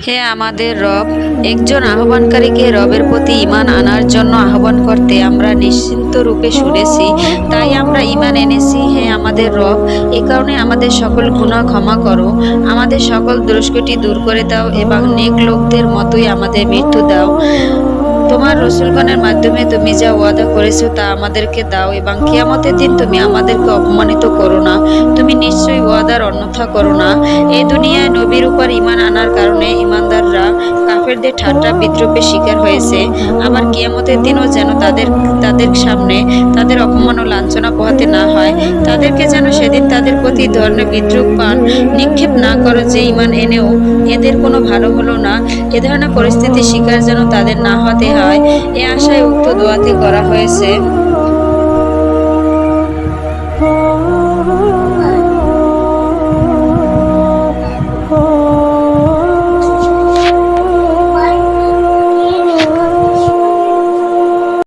হে আমাদের রব, একজন আহ্বানকারীকে রবের প্রতি ঈমান আনার জন্য আহ্বান করতে আমরা নিশ্চিন্ত রূপে শুনেছি, তাই আমরা ঈমান এনেছি। হে আমাদের রব, এ কারণে আমাদের সকল গুনাহ ক্ষমা করো, আমাদের সকল দোষগুটি দূর করে দাও এবং নেক লোকদের মতোই আমাদের মৃত্যু দাও। তোমার রসূলগণের মাধ্যমে তুমি যা ওয়াদা করেছো তা আমাদেরকে দাও এবং কিয়ামতের দিন তুমি আমাদেরকে অপমানিত করো না। তুমি নিশ্চয়ই ওয়াদার অন্যথা করো না। এই দুনিয়ায় নবীর উপর ঈমান আনার কারণে ঈমানদাররা কাফেরদের ঠাট্টা বিদ্রূপের শিকার হয়েছে। আবার কিয়ামতের দিনও যেন তাদের সামনে তাদের অপমান ও লাঞ্ছনা পোহাতে না হয়। তাদেরকে যেন সেদিন তাদের প্রতি ধরনের বিদ্রূপ পান নিক্ষেপ না করো যে ঈমান এনেও এদের কোনো ভালো হলো না। এ ধরনের পরিস্থিতির শিকার যেন তাদের না হতে হয়, এ আশায় উক্ত দোয়াটি করা হয়েছে।